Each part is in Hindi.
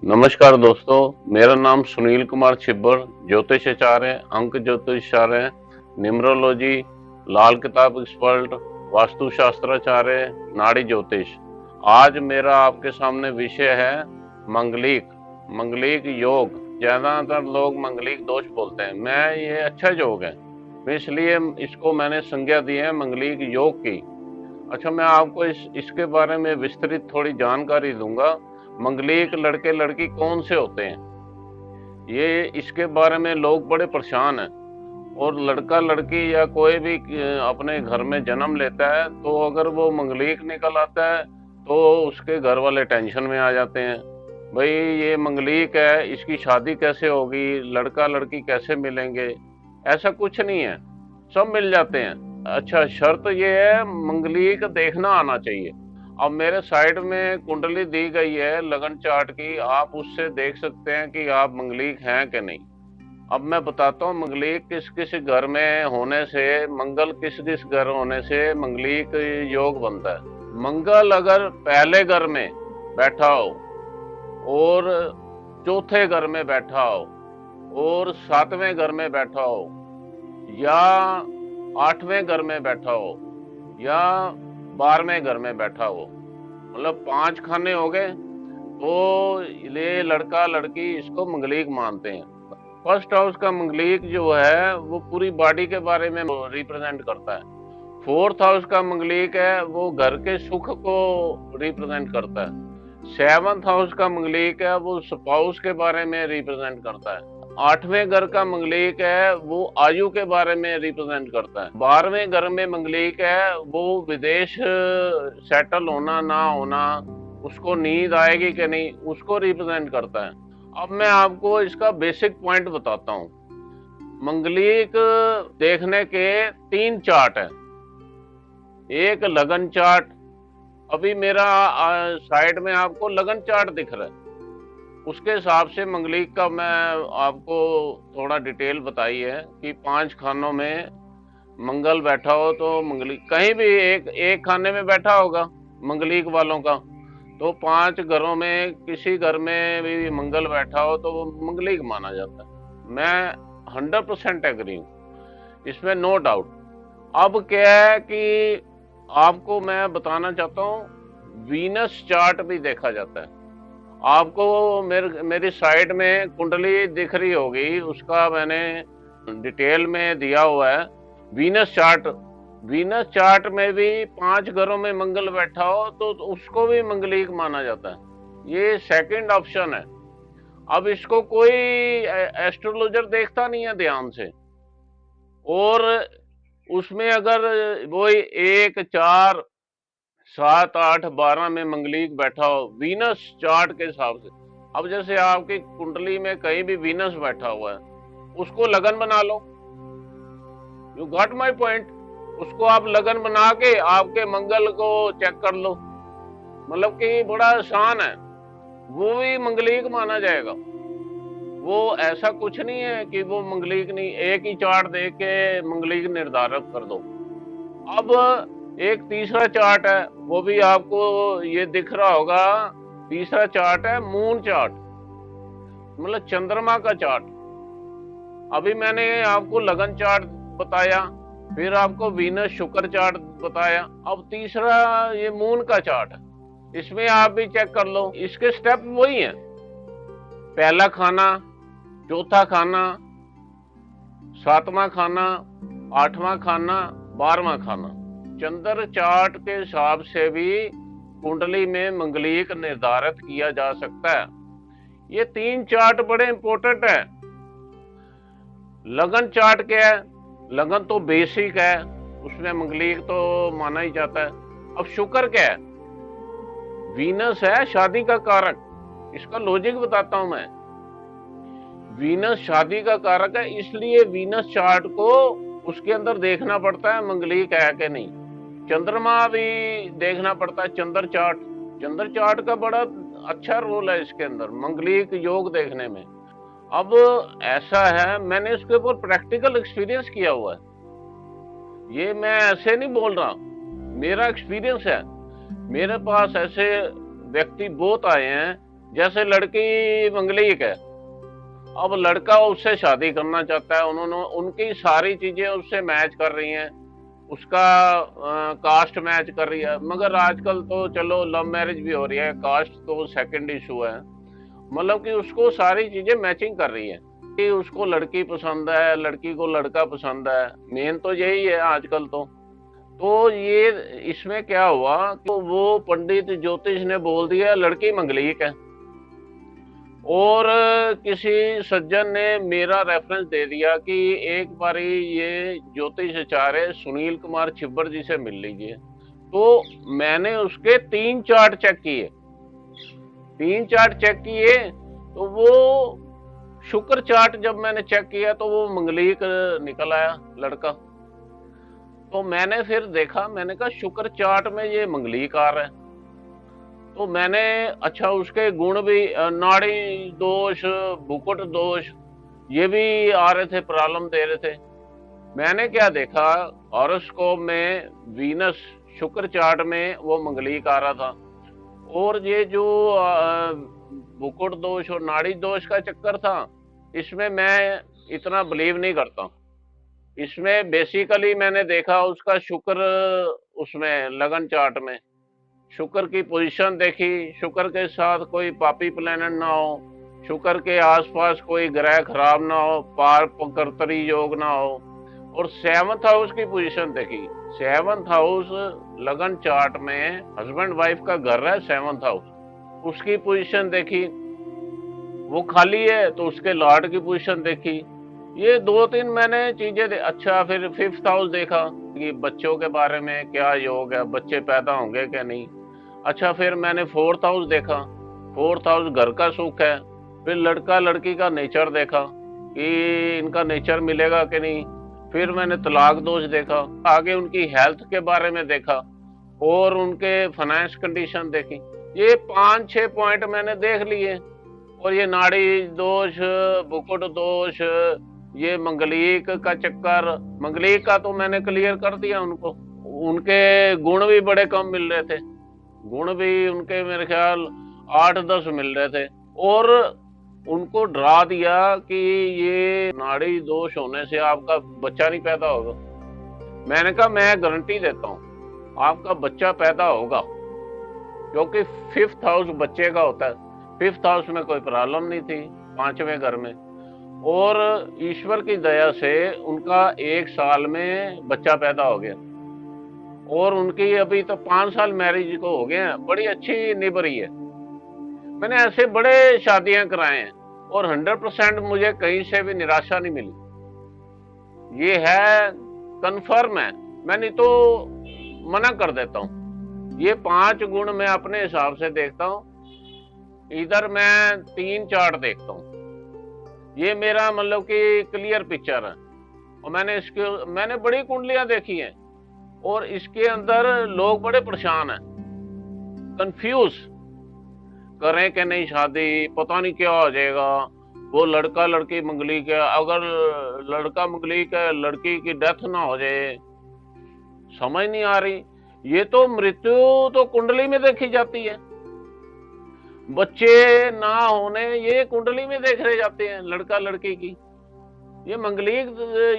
नमस्कार दोस्तों, मेरा नाम सुनील कुमार छिब्बर, ज्योतिषाचार्य, अंक ज्योतिषाचार्य, न्यूमरोलॉजी, लाल किताब एक्सपर्ट, वास्तुशास्त्राचार्य, नाड़ी ज्योतिष। आज मेरा आपके सामने विषय है मंगलिक मंगलिक योग। ज्यादातर लोग मंगलिक दोष बोलते हैं, मैं ये अच्छा योग है, तो इसलिए इसको मैंने संज्ञा दी है मंगलिक योग की। अच्छा, मैं आपको इसके बारे में विस्तृत थोड़ी जानकारी दूंगा। मंगलिक लड़के लड़की कौन से होते हैं, ये इसके बारे में लोग बड़े परेशान हैं। और लड़का लड़की या कोई भी अपने घर में जन्म लेता है तो अगर वो मंगलिक निकल आता है तो उसके घर वाले टेंशन में आ जाते हैं। भाई, ये मंगलिक है, इसकी शादी कैसे होगी, लड़का लड़की कैसे मिलेंगे। ऐसा कुछ नहीं है, सब मिल जाते हैं। अच्छा, शर्त ये है मंगलिक देखना आना चाहिए। अब मेरे साइड में कुंडली दी गई है लगन चार्ट की, आप उससे देख सकते हैं कि आप मंगलिक हैं कि नहीं। अब मैं बताता हूँ मंगलिक किस किस घर में होने से, मंगल किस किस घर होने से मंगलिक योग बनता है। मंगल अगर पहले घर में बैठा हो और चौथे घर में बैठा हो और सातवें घर में बैठा हो या आठवें घर में बैठा हो या 12वें घर में बैठा हो, मतलब 5 खाने हो गए, तो ये लड़का लड़की इसको मंगलिक मानते हैं। फर्स्ट हाउस का मंगलिक जो है वो पूरी बॉडी के बारे में रिप्रेजेंट करता है। फोर्थ हाउस का मंगलिक है वो घर के सुख को रिप्रेजेंट करता है। सेवंथ हाउस का मंगलिक है वो स्पाउस के बारे में रिप्रेजेंट करता है। 8वें घर का मंगलिक है वो आयु के बारे में रिप्रेजेंट करता है। 12वें घर में मंगलिक है वो विदेश सेटल होना ना होना, उसको नींद आएगी कि नहीं, उसको रिप्रेजेंट करता है। अब मैं आपको इसका बेसिक पॉइंट बताता हूँ। मंगलिक देखने के 3 चार्ट है। एक लगन चार्ट, अभी मेरा साइड में आपको लगन चार्ट दिख रहा है, उसके हिसाब से मंगलिक का मैं आपको थोड़ा डिटेल बताई है कि 5 खानों में मंगल बैठा हो तो मंगलिक, कहीं भी एक खाने में बैठा होगा मंगलिक वालों का, तो 5 घरों में किसी घर में भी मंगल बैठा हो तो वो मंगलिक माना जाता है। मैं 100% एग्री हूँ, इसमें नो डाउट। अब क्या है कि आपको मैं बताना चाहता हूँ, वीनस चार्ट भी देखा जाता है। आपको मेरी साइड में कुंडली दिख रही होगी, उसका मैंने डिटेल में दिया हुआ है वीनस चार्ट। वीनस चार्ट में भी 5 घरों में मंगल बैठा हो तो उसको भी मंगलिक माना जाता है। ये सेकंड ऑप्शन है। अब इसको कोई एस्ट्रोलॉजर देखता नहीं है ध्यान से, और उसमें अगर वही 1, 4, 7, 8, 12 में मंगलिक बैठा हो वीनस चार्ट के हिसाब से। अब जैसे आपकी कुंडली में कहीं भी वीनस बैठा हुआ है, उसको लगन बना लो। You got my point. उसको आप लगन बना के आपके मंगल को चेक कर लो, मतलब कि बड़ा आसान है, वो भी मंगलिक माना जाएगा। वो ऐसा कुछ नहीं है कि वो मंगलिक नहीं, एक ही चार्ट देख के मंगलिक निर्धारित कर दो। अब एक तीसरा चार्ट है, वो भी आपको ये दिख रहा होगा। तीसरा चार्ट है मून चार्ट, मतलब चंद्रमा का चार्ट। अभी मैंने आपको लगन चार्ट बताया, फिर आपको वीनस शुक्र चार्ट बताया, अब तीसरा ये मून का चार्ट है। इसमें आप भी चेक कर लो, इसके स्टेप वही है। पहला खाना, चौथा खाना, 7वां खाना, 8वां खाना, 12वां खाना। चंद्र चार्ट के हिसाब से भी कुंडली में मंगलिक निर्धारित किया जा सकता है। ये 3 चार्ट बड़े इंपॉर्टेंट है। लगन चार्ट क्या है? लगन तो बेसिक है, उसमें मंगलिक तो माना ही जाता है। अब शुक्र क्या है? वीनस है शादी का कारक। इसका लॉजिक बताता हूं मैं। वीनस शादी का कारक है, इसलिए वीनस चार्ट को उसके अंदर देखना पड़ता है मंगलिक है कि नहीं। चंद्रमा भी देखना पड़ता है, चंद्र चार्ट। चंद्र चार्ट का बड़ा अच्छा रोल है इसके अंदर मंगलिक योग देखने में। अब ऐसा है, मैंने इसके ऊपर प्रैक्टिकल एक्सपीरियंस किया हुआ है, ये मैं ऐसे नहीं बोल रहा, मेरा एक्सपीरियंस है। मेरे पास ऐसे व्यक्ति बहुत आए हैं जैसे लड़की मंगलिक है, अब लड़का उससे शादी करना चाहता है, उन्होंने उनकी सारी चीजें उससे मैच कर रही हैं, उसका कास्ट मैच कर रही है। मगर आजकल तो चलो लव मैरिज भी हो रही है, कास्ट तो सेकंड इशू है। मतलब कि उसको सारी चीजें मैचिंग कर रही है कि उसको लड़की पसंद है, लड़की को लड़का पसंद है, मेन तो यही है आजकल तो ये इसमें क्या हुआ कि वो पंडित ज्योतिष ने बोल दिया लड़की मंगलिक है, और किसी सज्जन ने मेरा रेफरेंस दे दिया कि एक बारी ये ज्योतिष आचार्य सुनील कुमार छिब्बर जी से मिल लीजिए। तो मैंने उसके 3 चार्ट चेक किए, 3 चार्ट चेक किए, तो वो शुक्र चार्ट जब मैंने चेक किया तो वो मंगलिक निकल आया लड़का। तो मैंने फिर देखा, मैंने कहा शुक्र चार्ट में ये मंगलिक आ रहा है, तो मैंने अच्छा उसके गुण भी नाड़ी दोष, भुकुट दोष, ये भी आ रहे थे, प्रॉब्लम दे रहे थे। मैंने क्या देखा, हॉरोस्कोप में वीनस शुक्र चार्ट में वो मंगलिक आ रहा था, और ये जो भुकुट दोष और नाड़ी दोष का चक्कर था, इसमें मैं इतना बिलीव नहीं करता। इसमें बेसिकली मैंने देखा उसका शुक्र, उसमें लगन चार्ट में शुक्र की पोजीशन देखी, शुक्र के साथ कोई पापी प्लैनेट ना हो, शुक्र के आसपास कोई ग्रह खराब ना हो, पार कर्तरी योग ना हो, और 7th हाउस की पोजीशन देखी। 7th हाउस लगन चार्ट में हस्बैंड वाइफ का घर है, 7th हाउस, उसकी पोजीशन देखी, वो खाली है तो उसके लॉर्ड की पोजीशन देखी। ये 2-3 मैंने चीजें अच्छा फिर 5th हाउस देखा कि बच्चों के बारे में क्या योग है, बच्चे पैदा होंगे क्या नहीं। अच्छा फिर मैंने 4th हाउस देखा, 4th हाउस घर का सुख है। फिर लड़का लड़की का नेचर देखा कि इनका नेचर मिलेगा कि नहीं। फिर मैंने तलाक दोष देखा, आगे उनकी हेल्थ के बारे में देखा, और उनके फाइनेंस कंडीशन देखी। ये 5-6 पॉइंट मैंने देख लिए, और ये नाड़ी दोष, भुकुट दोष, ये मंगलिक का चक्कर, मंगलिक का तो मैंने क्लियर कर दिया उनको। उनके गुण भी बड़े कम मिल रहे थे, गुण भी उनके मेरे ख्याल 8-10 मिल रहे थे, और उनको डरा दिया कि ये नाड़ी दोष होने से आपका बच्चा नहीं पैदा होगा। मैंने कहा मैं गारंटी देता हूँ आपका बच्चा पैदा होगा, क्योंकि 5th हाउस बच्चे का होता है। 5th हाउस में कोई प्रॉब्लम नहीं थी, 5वें घर में, और ईश्वर की दया से उनका 1 साल में बच्चा पैदा हो गया, और उनकी अभी तो 5 साल मैरिज को हो गए हैं, बड़ी अच्छी निभ रही है। मैंने ऐसे बड़े शादियां कराए हैं, और 100% मुझे कहीं से भी निराशा नहीं मिली। ये है कंफर्म है, मैं नहीं तो मना कर देता हूँ। ये 5 गुण मैं अपने हिसाब से देखता हूँ, इधर मैं 3 चार्ट देखता हूँ, ये मेरा मतलब कि क्लियर पिक्चर है। और मैंने बड़ी कुंडलियां देखी हैं, और इसके अंदर लोग बड़े परेशान हैं, कंफ्यूज, करें कि नहीं शादी, पता नहीं क्या हो जाएगा। वो लड़का लड़की मंगलिक है, अगर लड़का मंगलिक है, लड़की की डेथ ना हो जाए, समझ नहीं आ रही। ये तो मृत्यु तो कुंडली में देखी जाती है, बच्चे ना होने ये कुंडली में देख रहे जाते हैं लड़का लड़की की, ये मंगलिक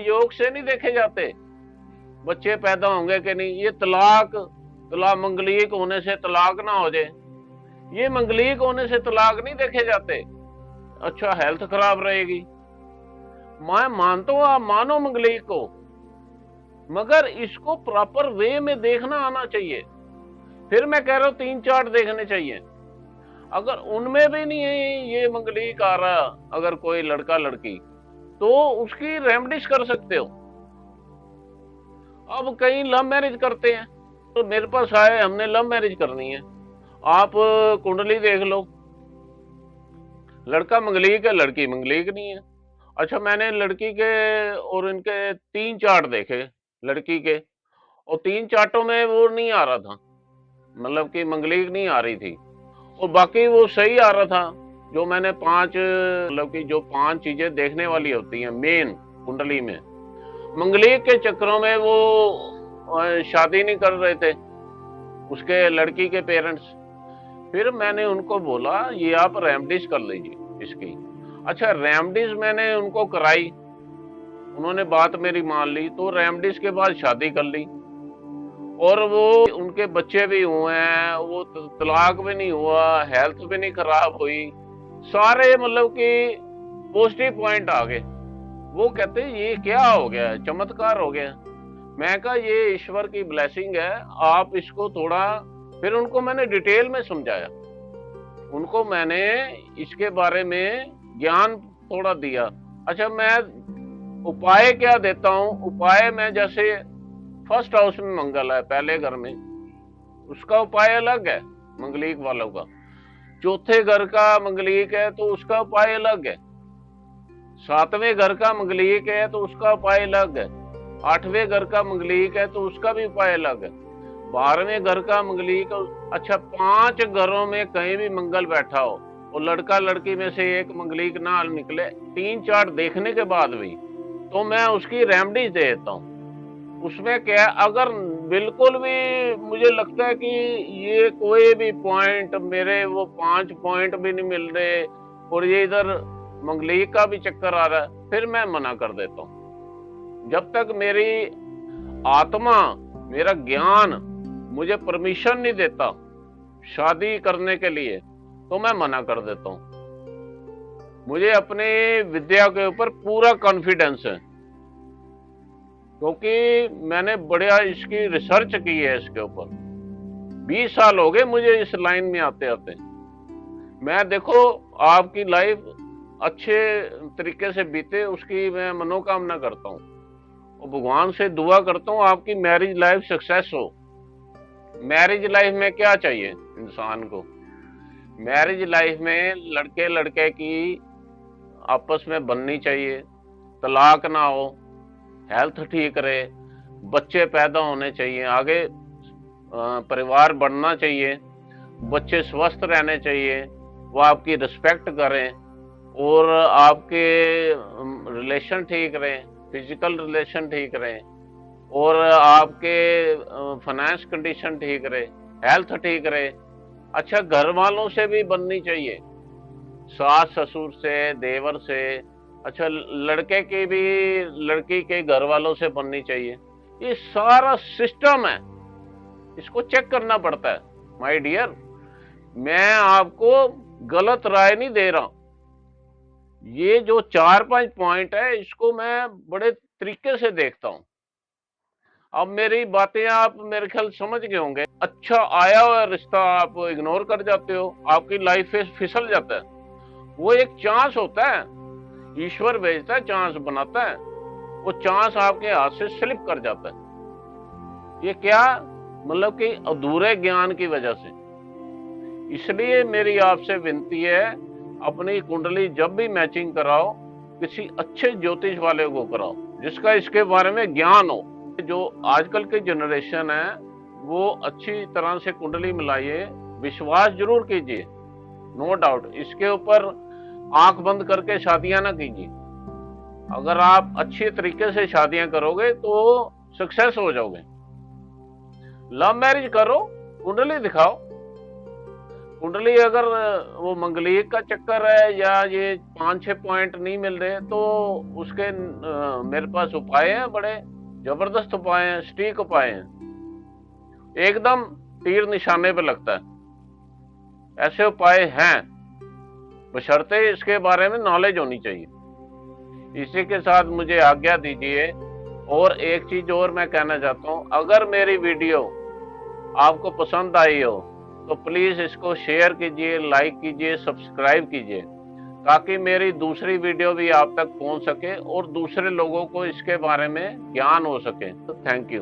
योग से नहीं देखे जाते बच्चे पैदा होंगे कि नहीं। ये तलाक मंगलिक होने से तलाक ना हो जाए, ये मंगलिक होने से तलाक नहीं देखे जाते। अच्छा हेल्थ खराब रहेगी, मैं मानता हूं, आप मानो मंगलिक को, मगर इसको प्रॉपर वे में देखना आना चाहिए। फिर मैं कह रहा हूं 3 चार्ट देखने चाहिए। अगर उनमें भी नहीं है ये मंगलिक आ रहा, अगर कोई लड़का लड़की, तो उसकी रेमेडीज कर सकते हो। अब कई लव मैरिज करते हैं, तो मेरे पास आए, हमने लव मैरिज करनी है, आप कुंडली देख लो, लड़का मंगलिक है, लड़की मंगलिक नहीं है। अच्छा मैंने लड़की के और इनके 3 चार्ट देखे लड़की के, और 3 चार्टों में वो नहीं आ रहा था, मतलब कि मंगलिक नहीं आ रही थी, और बाकी वो सही आ रहा था। जो मैंने 5 मतलब कि जो 5 चीजें देखने वाली होती हैं मेन कुंडली में, मंगलिक के चक्रों में वो शादी नहीं कर रहे थे उसके लड़की के पेरेंट्स। फिर मैंने उनको बोला ये आप रेमडीज कर लीजिए इसकी। अच्छा, रेमडीज मैंने उनको कराई, उन्होंने बात मेरी मान ली, तो रेमडीज के बाद शादी कर ली और वो उनके बच्चे भी हुए हैं, वो तलाक भी नहीं हुआ, हेल्थ भी नहीं खराब हुई, सारे मतलब कि पॉजिटिव पॉइंट आ गए। वो कहते ये क्या हो गया, चमत्कार हो गया। मैं कहा ये ईश्वर की ब्लेसिंग है, आप इसको थोड़ा, फिर उनको मैंने डिटेल में समझाया, उनको मैंने इसके बारे में ज्ञान थोड़ा दिया। अच्छा, मैं उपाय क्या देता हूँ, उपाय में जैसे फर्स्ट हाउस में मंगल है पहले घर में, उसका उपाय अलग है मंगलीक वालों का। चौथे घर का मंगलीक है तो उसका उपाय अलग है। सातवें घर का मंगलीक है तो उसका उपाय अलग है। आठवें घर का मंगलीक है तो उसका भी उपाय अलग है। 12वें घर का मंगलीक। अच्छा, 5 घरों में कहीं भी मंगल बैठा हो और लड़का लड़की में से एक मंगलीक ना निकले 3-4 देखने के बाद भी, तो मैं उसकी रेमेडी दे देता हूँ। उसमें क्या, अगर बिल्कुल भी मुझे लगता है कि ये कोई भी पॉइंट मेरे वो 5 पॉइंट भी नहीं मिल रहे और ये इधर मंगलीक का भी चक्कर आ रहा है, फिर मैं मना कर देता हूँ। जब तक मेरी आत्मा, मेरा ज्ञान मुझे परमिशन नहीं देता शादी करने के लिए, तो मैं मना कर देता हूँ। मुझे अपने विद्या के ऊपर पूरा कॉन्फिडेंस है, क्योंकि मैंने बढ़िया इसकी रिसर्च की है इसके ऊपर। 20 साल हो गए मुझे इस लाइन में आते आते। मैं देखो आपकी लाइफ अच्छे तरीके से बीते, उसकी मैं मनोकामना करता हूँ और भगवान से दुआ करता हूँ आपकी मैरिज लाइफ सक्सेस हो। मैरिज लाइफ में क्या चाहिए इंसान को? मैरिज लाइफ में लड़के लड़के की आपस में बननी चाहिए, तलाक ना हो, हेल्थ ठीक रहे, बच्चे पैदा होने चाहिए, आगे परिवार बढ़ना चाहिए, बच्चे स्वस्थ रहने चाहिए, वो आपकी रिस्पेक्ट करें और आपके रिलेशन ठीक रहे, फिजिकल रिलेशन ठीक रहे और आपके फाइनेंस कंडीशन ठीक रहे, हेल्थ ठीक रहे। अच्छा, घर वालों से भी बननी चाहिए, सास ससुर से, देवर से। अच्छा, लड़के की भी लड़की के घर वालों से बननी चाहिए। ये सारा सिस्टम है, इसको चेक करना पड़ता है। माय डियर, मैं आपको गलत राय नहीं दे रहा। ये जो 4-5 पॉइंट है, इसको मैं बड़े तरीके से देखता हूं। अब मेरी बातें आप मेरे ख्याल समझ गए होंगे। अच्छा आया हुआ रिश्ता आप इग्नोर कर जाते हो, आपकी लाइफ पे फिसल जाता है। वो एक चांस होता है, ईश्वर भेजता है, चांस बनाता है, वो चांस आपके हाथ से स्लिप कर जाता है। ये क्या, मतलब कि अधूरे ज्ञान की वजह से। इसलिए मेरी आपसे विनती है, अपनी कुंडली जब भी मैचिंग कराओ, किसी अच्छे ज्योतिष वाले को कराओ जिसका इसके बारे में ज्ञान हो। जो आजकल की जनरेशन है वो अच्छी तरह से कुंडली मिलाइए, विश्वास जरूर कीजिए, नो डाउट। इसके ऊपर आंख बंद करके शादियां ना कीजिए। अगर आप अच्छे तरीके से शादियां करोगे तो सक्सेस हो जाओगे। लव मैरिज करो, कुंडली दिखाओ। कुंडली अगर वो मंगलीक का चक्कर है या ये 5-6 पॉइंट नहीं मिल रहे, तो उसके मेरे पास उपाय हैं, बड़े जबरदस्त उपाय हैं, सटीक उपाय हैं, एकदम तीर निशाने पे लगता है। ऐसे उपाय हैं, बशर्ते इसके बारे में नॉलेज होनी चाहिए। इसी के साथ मुझे आज्ञा दीजिए। और एक चीज और मैं कहना चाहता हूं, अगर मेरी वीडियो आपको पसंद आई हो तो प्लीज इसको शेयर कीजिए, लाइक कीजिए, सब्सक्राइब कीजिए, ताकि मेरी दूसरी वीडियो भी आप तक पहुंच सके और दूसरे लोगों को इसके बारे में ज्ञान हो सके। तो थैंक यू।